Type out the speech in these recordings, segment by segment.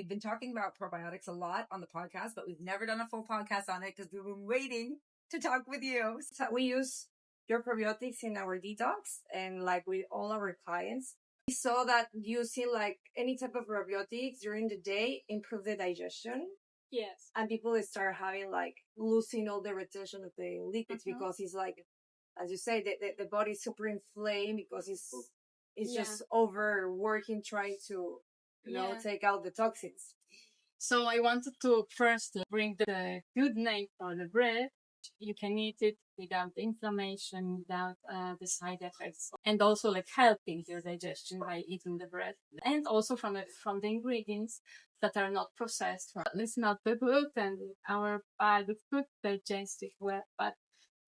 we've been talking about probiotics a lot on the podcast, but we've never done a full podcast on it because we've been waiting to talk with you. So we use your probiotics in our detox and like with all our clients. We saw that using like any type of probiotics during the day improve the digestion. Yes. And people start having like losing all the retention of the liquids because it's like, as you say, the body is super inflamed because it's just overworking trying to, you know, take out the toxins. So I wanted to first bring the good name for the bread. You can eat it without inflammation, without the side effects, and also like helping your digestion by eating the bread, and also from the ingredients that are not processed. It's not the gluten. Our body could digest it well, but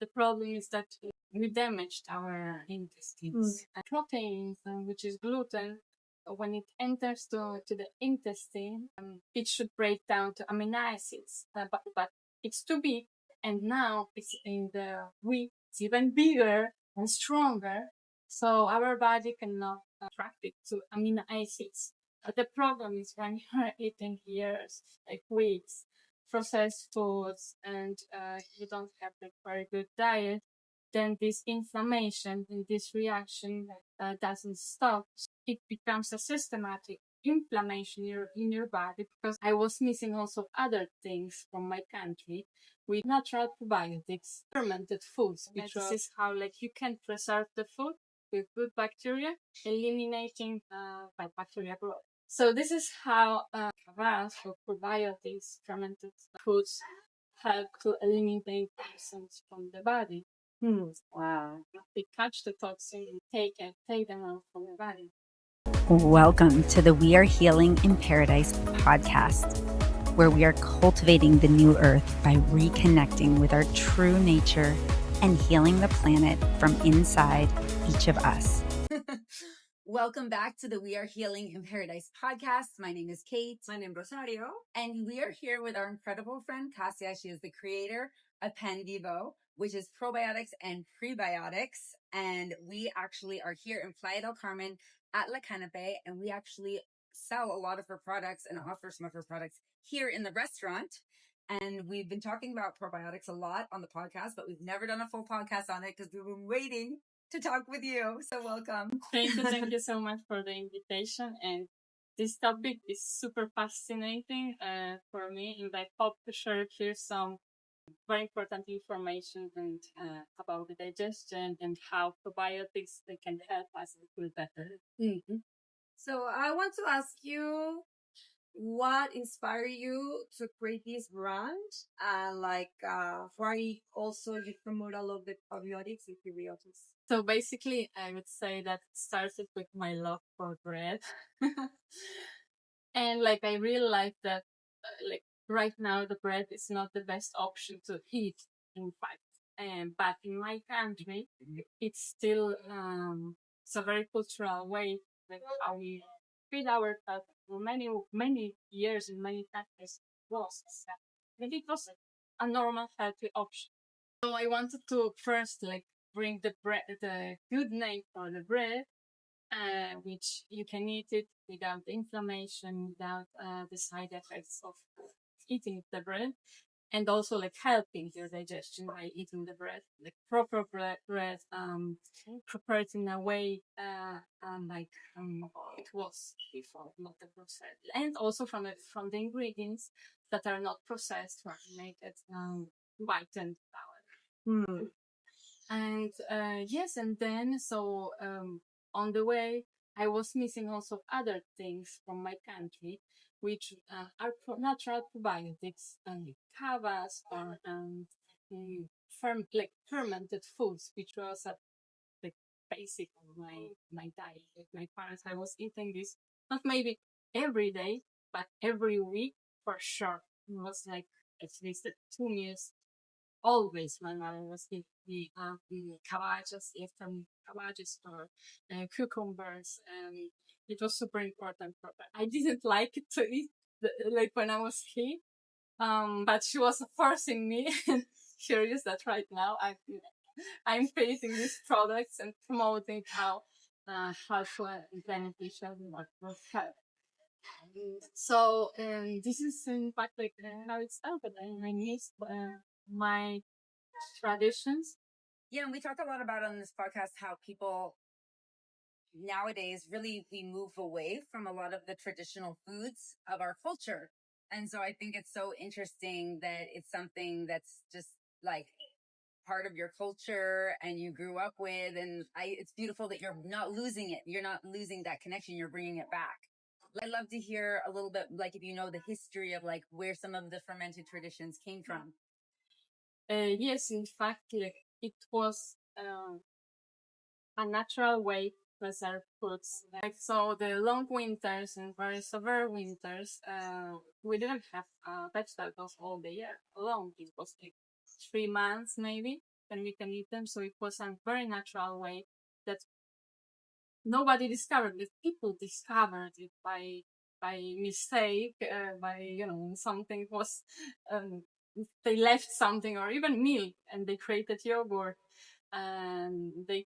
the problem is that we damaged our intestines. Proteins, which is gluten, when it enters to the intestine, it should break down to amino acids, but it's too big. And now it's in the wheat, it's even bigger and stronger. So our body cannot attract it to amino acids. But the problem is when you're eating here, like wheats, processed foods, and you don't have a very good diet, then this inflammation and this reaction doesn't stop. It becomes a systematic inflammation in your body, because I was missing also other things from my country with natural probiotics, fermented foods, which is how like you can preserve the food with good bacteria, eliminating bad bacteria growth. So this is how for probiotics, fermented foods, help to eliminate toxins from the body. Wow. They catch the toxin and take them out from the body. Welcome to the We Are Healing in Paradise podcast, where we are cultivating the new earth by reconnecting with our true nature and healing the planet from inside each of us. Welcome back to the We Are Healing in Paradise podcast. My name is Kate. My name is Rosario. And we are here with our incredible friend, Kasia. She is the creator of Pan Vivo, which is probiotics and prebiotics. And we actually are here in Playa del Carmen at LaCanopée, and we actually sell a lot of her products and offer some of her products here in the restaurant. And we've been talking about probiotics a lot on the podcast, but we've never done a full podcast on it because we've been waiting to talk with you. So welcome. Thank you so much for the invitation. And this topic is super fascinating for me, and I hope to share here some very important information and about the digestion and how probiotics they can help us feel better. So I want to ask you, what inspired you to create this brand? And why also you promote all of the probiotics and prebiotics? So basically, I would say that it started with my love for bread. And like, I really like that, right now, the bread is not the best option to eat, in fact. But in my country, it's still, it's a very cultural way, like how we feed ourselves for many years in many countries. And it was a normal, healthy option. So I wanted to first bring the good name for the bread, which you can eat it without inflammation, without the side effects of eating the bread, and also helping your digestion by eating the bread, proper bread, prepared in a way it was before, not the processed, and also from the ingredients that are not processed, for make it white and flour. And yes, and then on the way, I was missing also other things from my country, which are natural probiotics, and kavas, or fermented foods, which was a basic of my diet. With my parents, I was eating this not maybe every day, but every week for sure. It was at least 2 meals. Always my mother was eating the cabbages, from cabbages or cucumbers, and it was super important for her. I didn't like it to eat when I was kid, but she was forcing me. Here is that right now I'm facing these products and promoting how helpful and beneficial what was health. So this is in fact like how it started. I miss my traditions. Yeah, and we talk a lot about on this podcast how people nowadays really we move away from a lot of the traditional foods of our culture. And so I think it's so interesting that it's something that's just like part of your culture and you grew up with. And it's beautiful that you're not losing it. You're not losing that connection. You're bringing it back. I'd love to hear a little bit, like if you know the history of like where some of the fermented traditions came from. Yes, in fact, like, it was a natural way to preserve foods. Like, so the long winters and very severe winters, we didn't have vegetables all the year long. It was like 3 months maybe when we can eat them. So it was a very natural way that nobody discovered it. People discovered it by mistake, by something was they left something or even milk and they created yogurt and they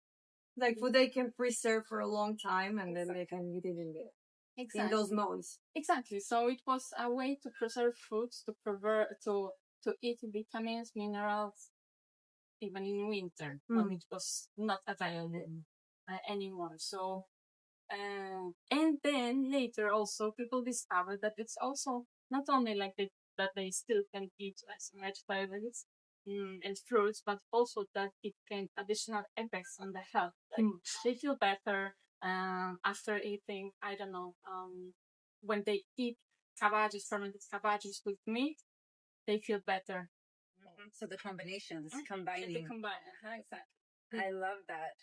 Like food they can preserve for a long time and then they can eat it in those months. Exactly. So it was a way to preserve foods, to eat vitamins, minerals, even in winter when it was not available anymore. So, and then later also people discovered that it's also not only like that they still can eat as vegetables and fruits, but also that it can additional effects on the health. Like they feel better after eating. I don't know. When they eat fermented cabbages with meat, they feel better. So the combinations, combining. Exactly. I love that.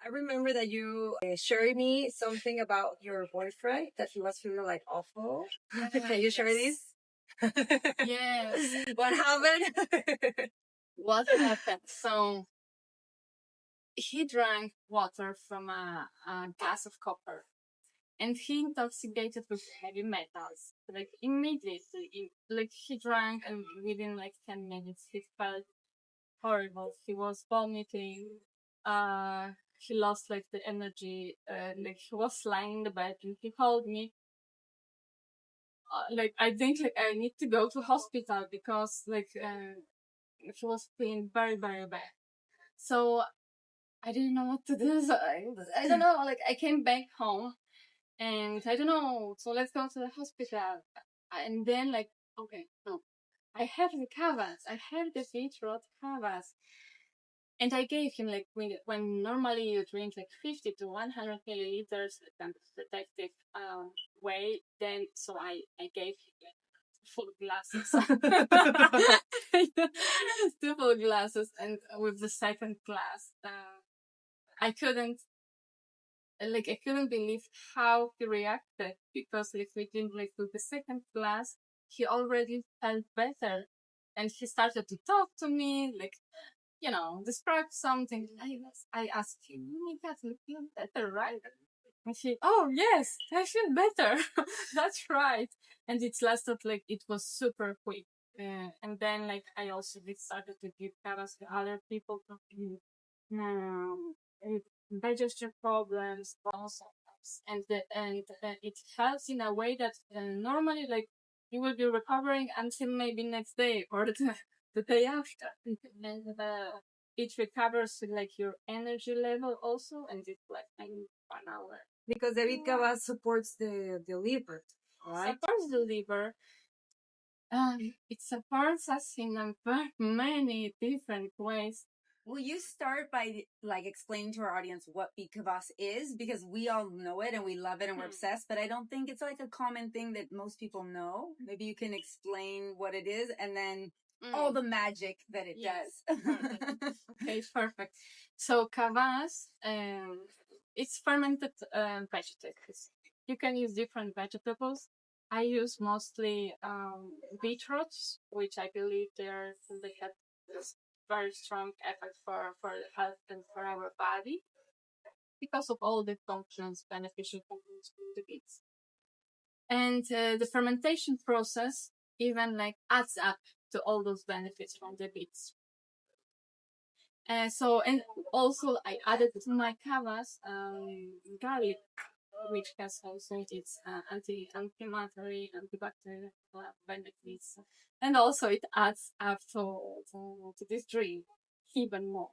I remember that you shared me something about your boyfriend that he was feeling like awful. Can you share this? Yes. What happened? What happened? So he drank water from a glass of copper, and he intoxicated with heavy metals. Like immediately, like he drank, and within like 10 minutes, he felt horrible. He was vomiting. He lost like the energy. Like he was lying in the bed, and he called me. Like I think like I need to go to hospital because like he was feeling very very bad. So I didn't know what to do. So I don't know. Like I came back home, and I don't know. So let's go to the hospital. And then like okay, no, I have the covers. I have the beetroot covers. And I gave him like when normally you drink like 50 to 100 milliliters kind of protective way, then so I gave him like full glasses, 2 full glasses, and with the second glass, I couldn't believe how he reacted because like within like with the second glass, he already felt better, and he started to talk to me like describe something. I asked him, you got to feel better, right? And she, oh yes, I feel better. That's right. And it lasted like, it was super quick. And then like, I also started to give covers to other people digestion problems also. And it helps in a way that normally like you will be recovering until maybe next day or the day after. And it recovers like your energy level also, and it's like 1 hour. Because the Vitcava supports the liver, right? Supports the liver. It supports us in many different ways. Will you start by like explaining to our audience what bikavas is? Because we all know it and we love it and we're obsessed, but I don't think it's like a common thing that most people know. Maybe you can explain what it is and then all the magic that it does. Okay, perfect. So kavas, it's fermented vegetables. You can use different vegetables. I use mostly beetroots, which I believe they have very strong effect for the health and for our body because of all the beneficial functions from the beets. And the fermentation process even like adds up to all those benefits from the beets. And also I added to my kavas garlic. which has also its anti-inflammatory, antibacterial benefits, and also it adds up to this drink even more.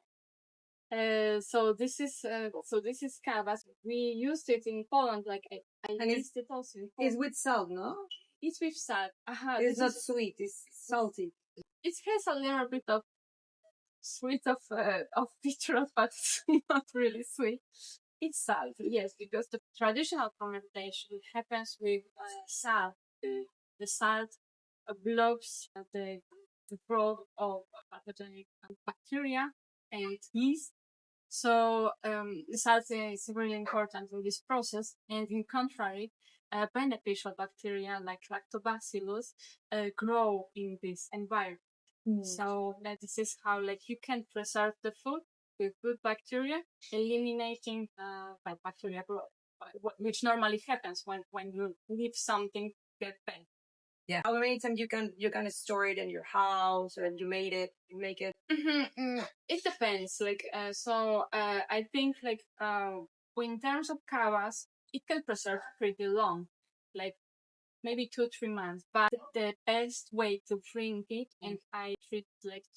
This is kava. We used it in Poland, like I used it also in Poland. It's with salt, no? It's with salt. It's not sweet. It's salty. It has a little bit of sweet of citrus, but it's not really sweet. It's salt, yes, because the traditional fermentation happens with salt. The salt blocks the growth of pathogenic bacteria and yeast. So the salt is really important in this process. And in contrary, beneficial bacteria like lactobacillus grow in this environment. So this is how you can preserve the food with good bacteria, eliminating bad bacteria growth, which normally happens when you leave something get bad. Yeah. How many times you can store it in your house, or you make it? It depends. I think in terms of kavas, it can preserve pretty long, like maybe 2-3 months. But the best way to drink it, and I treat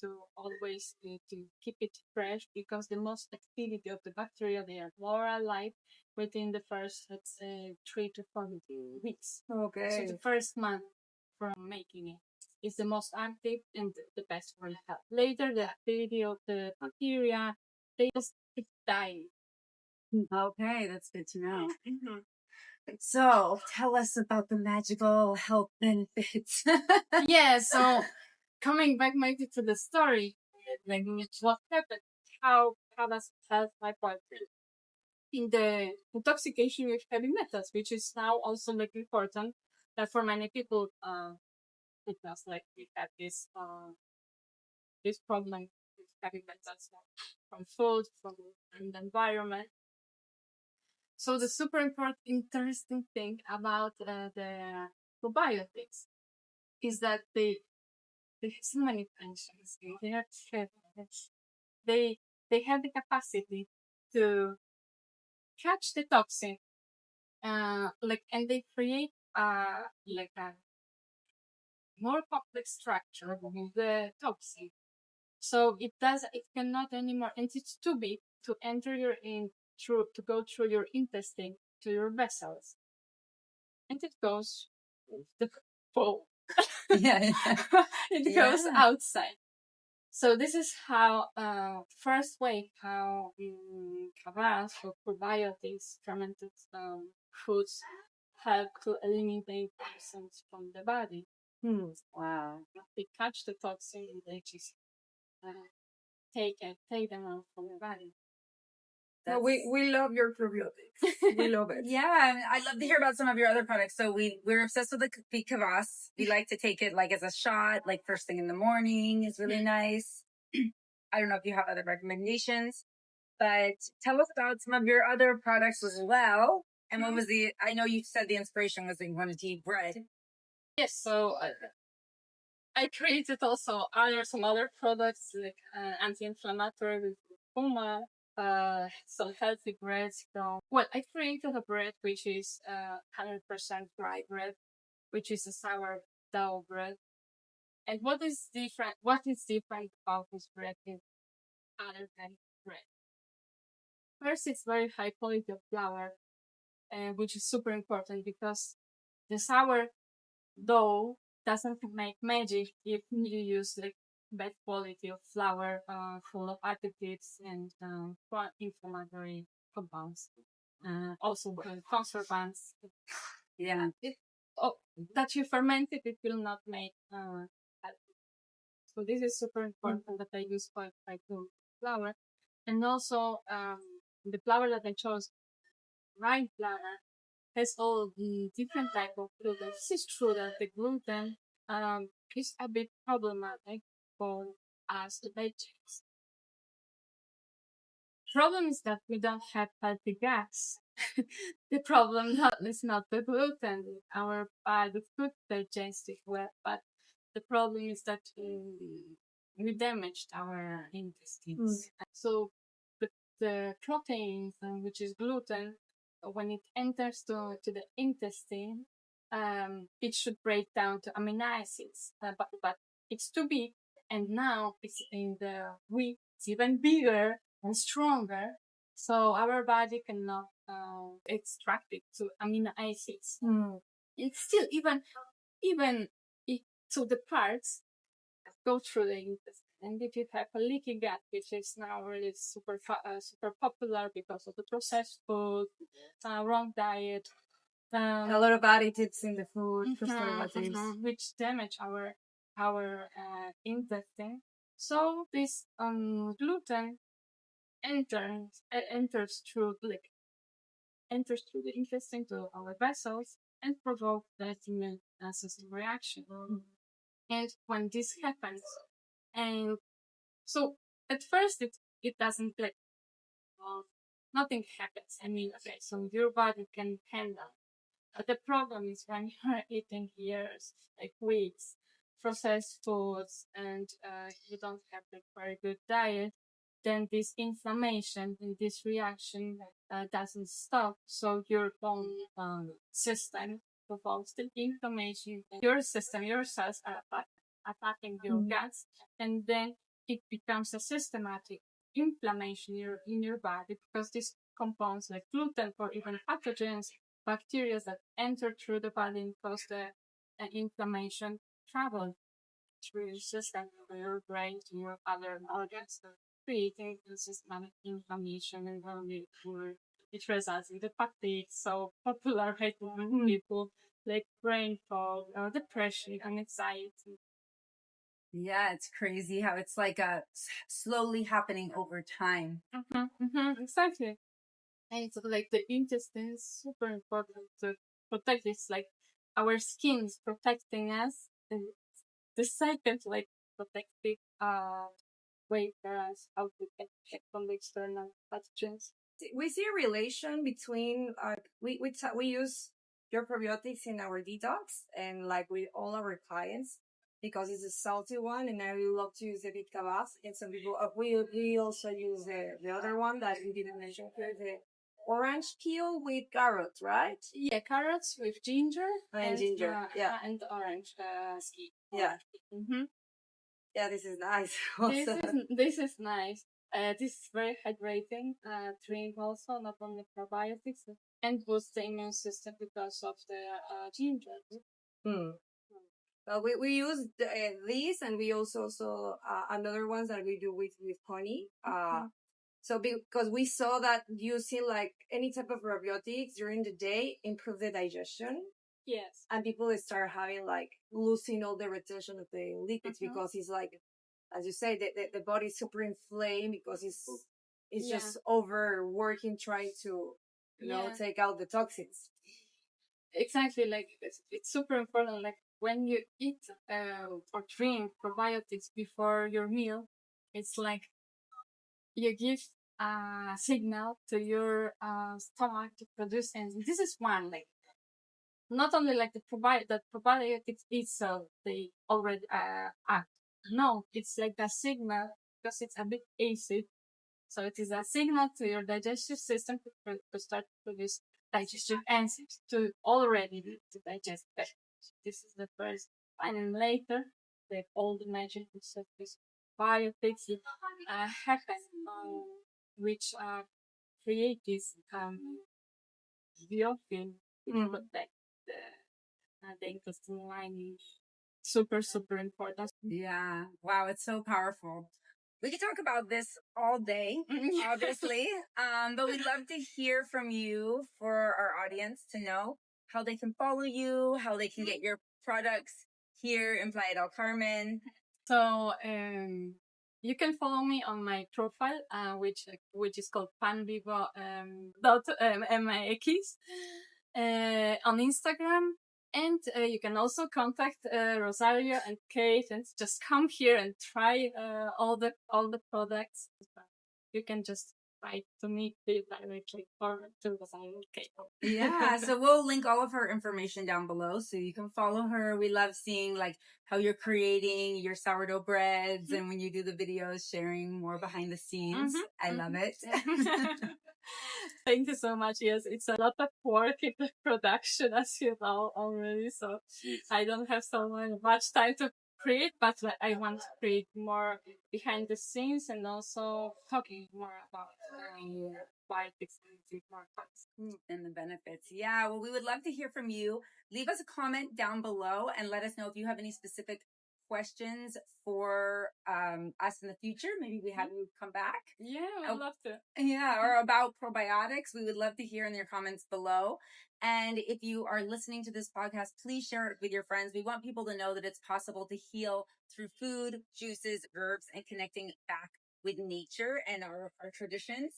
to always to keep it fresh, because the most activity of the bacteria, they are more alive within the first, let's say, 3 to 4 weeks. Okay. So the first month from making it is the most active and the best for health. Later, the activity of the bacteria, they just keep dying. Okay, that's good to know. So, tell us about the magical health benefits. Yeah, so coming back maybe to the story, what happened, how does health my partner in the intoxication with heavy metals, which is now also important that for many people, because we have this problem with heavy metals from food, from the environment. So the super important, interesting thing about the probiotics is that they have so many functions. They have the capacity to catch the toxin, and they create a more complex structure with the toxin. So it cannot anymore, and it's too big to enter to go through your intestine to your vessels, and it goes the bowl. It goes outside. So this is how first way how kavas or probiotics, fermented foods, help to eliminate toxins from the body. Wow. They catch the toxin and they just take them out from the body. No, we love your probiotics. We love it. Yeah, I'd love to hear about some of your other products. So we're obsessed with the kvass. We like to take it as a shot, first thing in the morning is really nice. I don't know if you have other recommendations, but tell us about some of your other products as well. And what was I know you said the inspiration was that you wanted to eat bread. Yes, so I created also some other products like anti-inflammatory with Puma, some healthy breads I created a bread which is 100% dry bread, which is a sourdough bread. And what is different about this bread is other than bread? First, it's very high quality of flour, which is super important because the sourdough doesn't make magic if you use bad quality of flour, full of additives and inflammatory compounds. Also conservants. Yeah. That you ferment it will not make so this is super important that I use quite good flour. And also the flour that I chose, rye flour, has all the different type of gluten. This is true that the gluten is a bit problematic for us veggies. Problem is that we don't have healthy gas. The problem is not the gluten. Our the food digests it well, but the problem is that we damaged our intestines. So the proteins, which is gluten, when it enters to the intestine, it should break down to amino acids, but it's too big, and now it's in the wheat. It's even bigger and stronger, so our body cannot extract it to amino acids. It's still even if, so the parts go through the intestine. And if you have a leaky gut, which is now really super popular because of the processed food, wrong diet, a lot of additives in the food, preservatives, which damage our intestine. So this gluten enters through the intestine to our vessels and provoke that immune system reaction. And when this happens, and so at first it doesn't nothing happens. I mean, okay, so your body can handle. But the problem is when you're eating years, like weeks, processed foods, and you don't have a very good diet, then this inflammation and this reaction doesn't stop. So your bone system provokes the inflammation. Your system, your cells are attacking your guts, and then it becomes a systematic inflammation in your body because these compounds like gluten or even pathogens, bacteria that enter through the body and cause the inflammation travel through your system, to your brain, to your other organs, creating a systematic inflammation and it results in the fatigue, so popular right now people like brain fog or depression and anxiety. Yeah, it's crazy how it's like slowly happening over time. Exactly. And it's like the intestine is super important to protect. It's like our skin is protecting us. And the second, like, protective way for us how to get from the external pathogens. We see a relation between we use your probiotics in our detox and like with all our clients because it's a salty one, and I really love to use the bit kvass. And some people we also use the other one that we didn't mention here, the orange peel with carrots, right? Yeah, carrots with ginger and ginger, yeah, and orange skin. Yeah. Yeah, this is nice. Also. This is nice. This is very hydrating drink also, not only probiotics, and boosts the immune system because of the ginger. Well, we use these, and we also another ones that we do with honey. So because we saw that using like any type of probiotics during the day improve the digestion. Yes. And people start having like losing all the retention of the liquids because it's like, as you say, the body is super inflamed because it's just overworking trying to, you know, take out the toxins. Exactly. Like it's super important. Like when you eat or drink probiotics before your meal, it's like you give a signal to your stomach to produce enzymes. This is one, like, not only like the probiotics itself, they already act. No, it's like a signal because it's a bit acid. So it is a signal to your digestive system to start to produce digestive enzymes to already to digest that. This is the first. And then later, all the magic of this probiotics happen, which create this biofilm to protect the intestinal lining. Super, super important. Yeah. Wow, it's so powerful. We could talk about this all day, obviously. But we'd love to hear from you for our audience to know how they can follow you, how they can get your products here in Playa del Carmen. So, you can follow me on my profile, which is called Pan Vivo .mx on Instagram. And you can also contact Rosario and Kate and just come here and try all the products. You can just right to meet it directly or to Rosario and Kate. Yeah, so we'll link all of her information down below so you can follow her. We love seeing like how you're creating your sourdough breads and when you do the videos, sharing more behind the scenes. I love it. Thank you so much. Yes, it's a lot of work in the production, as you know already. So I don't have so much time to create, but I want to create more behind the scenes and also talking more about probiotics and more things. And the benefits. Yeah, well, we would love to hear from you. Leave us a comment down below and let us know if you have any specific questions for us in the future. Maybe we have you come back. Yeah, I'd love to. Yeah, or about probiotics. We would love to hear in your comments below. And if you are listening to this podcast, please share it with your friends. We want people to know that it's possible to heal through food, juices, herbs, and connecting back with nature and our traditions.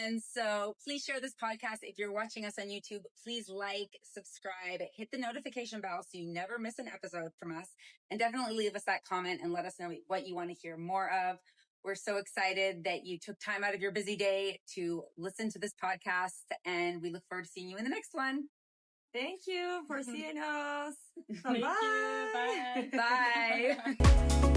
And so please share this podcast. If you're watching us on YouTube, please like, subscribe, hit the notification bell so you never miss an episode from us. And definitely leave us that comment and let us know what you want to hear more of. We're so excited that you took time out of your busy day to listen to this podcast. And we look forward to seeing you in the next one. Thank you for seeing us. Thank you. Bye. Bye.